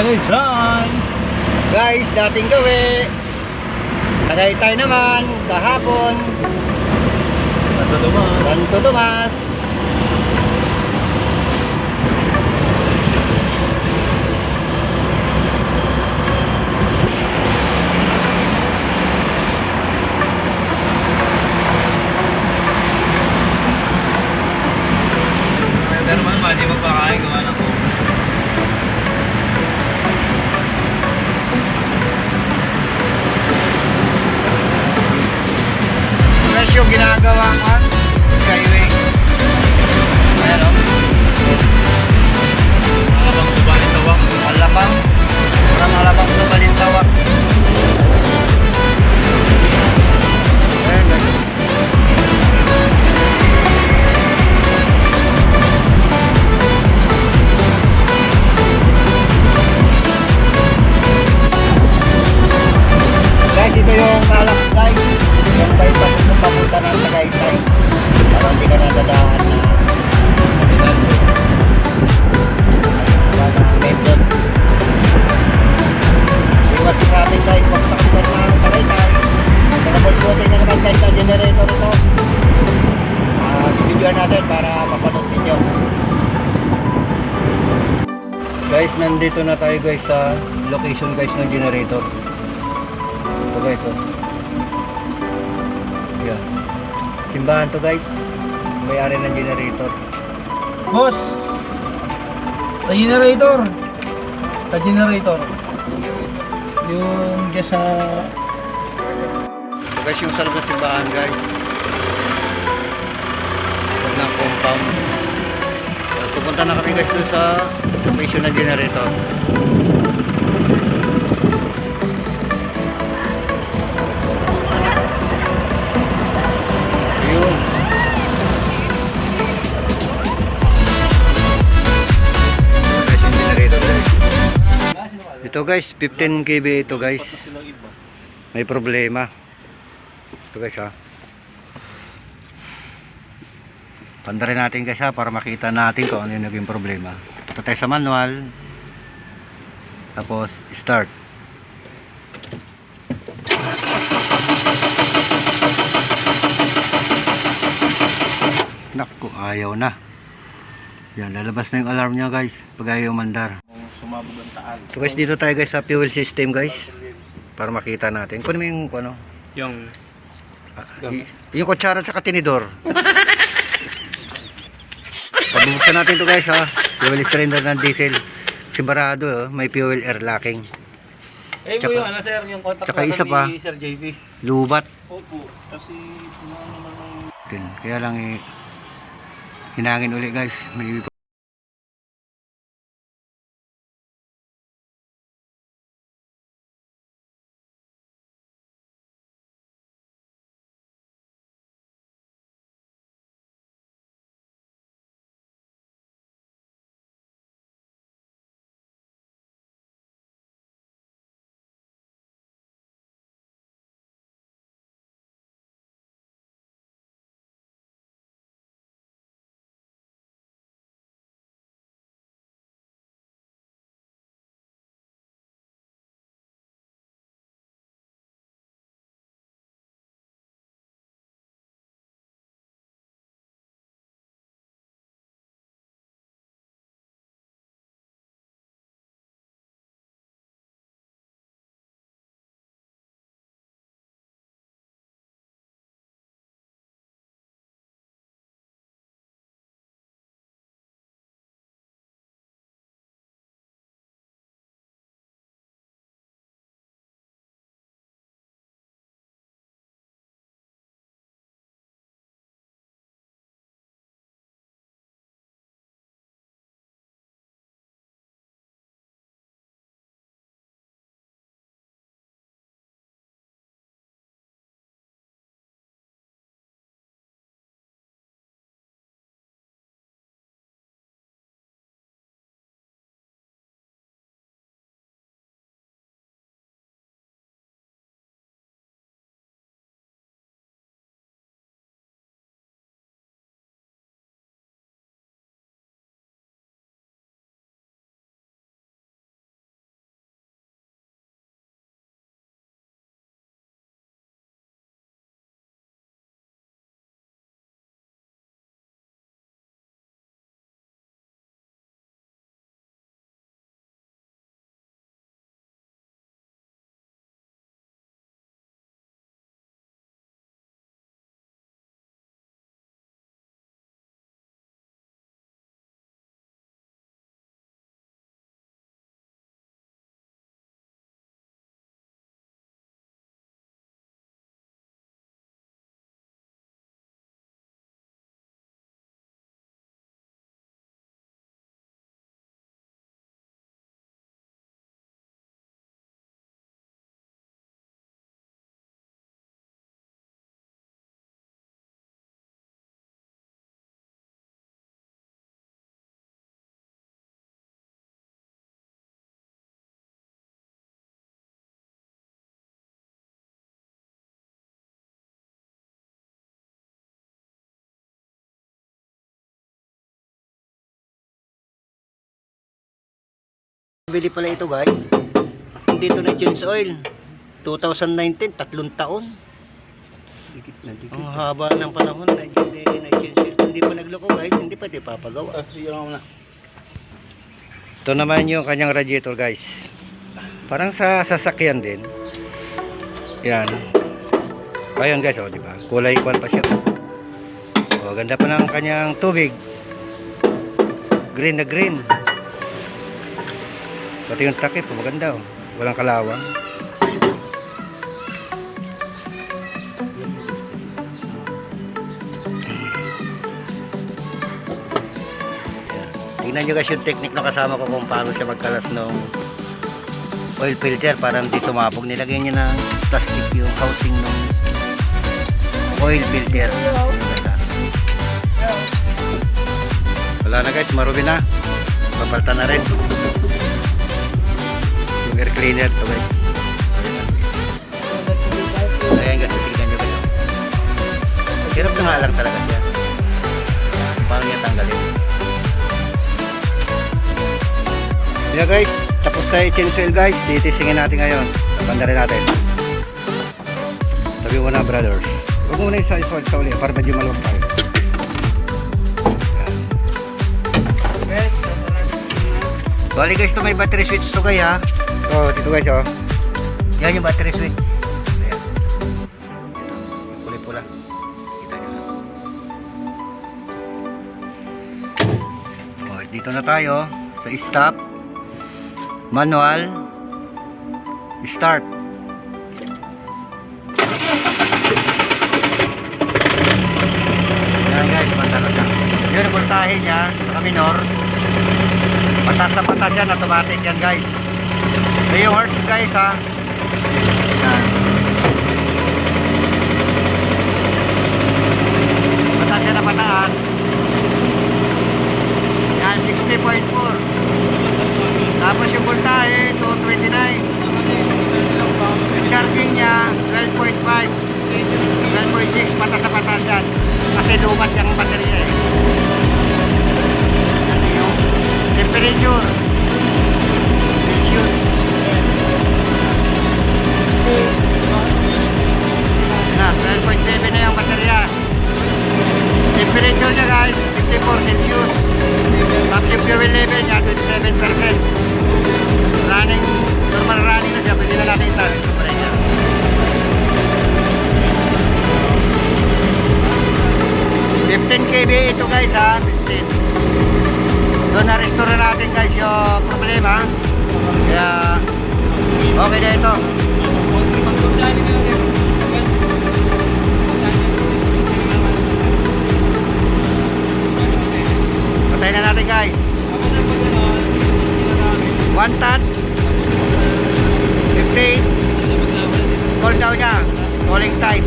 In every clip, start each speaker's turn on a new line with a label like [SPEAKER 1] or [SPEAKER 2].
[SPEAKER 1] Done!
[SPEAKER 2] Guys, dating gawi. Tagaytay naman, kahapon. Santo Tomas.
[SPEAKER 1] Pero naman, hindi magpakain gawa na ko.
[SPEAKER 2] Fresh yung ginagawa ko. Skyway. Meron.
[SPEAKER 1] Malabang subalit tawang.
[SPEAKER 2] Malabang. Parang malabang sa balintawak. Ayan guys. Guys, ito yung alak guys. Yung bypass ng papunta ng Tagaytay. Para hindi ka nadadaan na method. Iwas sa atin guys, wag pakasar na ng Tagaytay. Nakapagsuotin na naman guys sa generator ito. Bibidyoan natin para mapanood ninyo. Guys, nandito na tayo guys sa location guys ng generator. Ito guys, oh. Yeah. Simbahan to guys. May-ari ng generator.
[SPEAKER 1] Boss! Sa generator! Sa generator. Yung dyan sa...
[SPEAKER 2] Ito guys yung sa loob ng simbahan guys. Huwag ng compound. Pupunta na kami guys doon sa location ng generator. Yun. Guys yung generator guys. Ito guys 15 kV ito guys. May problema. Ito guys ha. Pandarin natin guys ha para makita natin kung ano yung naging problema. Punta tayo sa manual. Tapos start. Naku, ayaw na. Yan, lalabas na yung alarm niya guys pag ayaw mandar.
[SPEAKER 1] Sumabog ang taal.
[SPEAKER 2] So guys, dito tayo guys sa fuel system guys para makita natin. Kunin mo yung ano?
[SPEAKER 1] Yung...
[SPEAKER 2] Yung kutsara at tinidor. Pabuksan natin to guys ha. Fuel cylinder ng diesel. Sigurado may fuel air locking.
[SPEAKER 1] Eh mo yung ano sir, yung contact
[SPEAKER 2] tsaka isa pa,
[SPEAKER 1] ni Sir JP.
[SPEAKER 2] lubat.
[SPEAKER 1] Opo, kasi naman
[SPEAKER 2] Kaya lang hinangin uli guys. May Bili pala ito guys. Hindi ito na change oil. 2019, 3 taon.
[SPEAKER 1] Dikit na dikit.
[SPEAKER 2] Ang haba ng panahon na hindi na change oil. Hindi pa nagloko guys, hindi pa ito papagawa.
[SPEAKER 1] Sige lang muna.
[SPEAKER 2] Ito naman yung kanyang radiator guys. Parang sa sasakyan din. Yan. Ayun guys, oh, di ba? Kulay kwan pa siya. Oh, ganda pa ng kanyang tubig. Green na green. Pati yung takip, oh, maganda oh. Walang kalawang. Tingnan nyo guys yung technique na kasama ko kung paano siya magkalas ng oil filter para hindi sumabog. Nilagyan niya ng plastic yung housing ng oil filter. Wala na guys, marubi na. Papalta na rin. Yung air cleaner to guys. Ayan guys, tignan nyo guys. Hirap na nga lang talaga siya. Paano niya tanggalin? Yeah guys, tapos tayo change oil guys. Titisingin natin ngayon. Banda rin natin. Sabi mo na brothers. Huwag mo na isa sa uli para medyo maluwag tayo. Bali guys, ito may battery switch to guys ha. Oh, dito guys oh. Yan yung battery switch. Ayan. Yung kulay pula. Kita nyo na. Oh, dito na tayo sa stop. Manual. Start. Yan guys, masarap na. Yun ang voltahe niya sa minor. Patas na patas yan, automatic yan guys. May yung hertz guys ha. Yan. Patas yan na pataas. Yan, 60.4. Tapos yung voltahe, 229. Yung charging niya, 12.5. 12.6, patas na patas yan. Kasi lumat yung baterya eh. Ano yung temperature. Na, 12.7 na yung baterya. Temperature niya guys, 54 Celsius. Tapos yung fuel level niya, 27%. Running, normal running na siya, pwede na natin ito. Super niya. kb ito guys ha, 15. Doon na-restore natin guys yung problema. Kaya, okay na ito. Patay na natin guys. 1 ton 15. Call down niya. Calling time.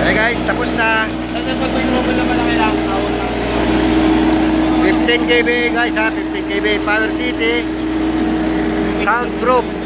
[SPEAKER 2] Okay guys, tapos na. 15 kb guys ha, 15 kb Power City soundproof.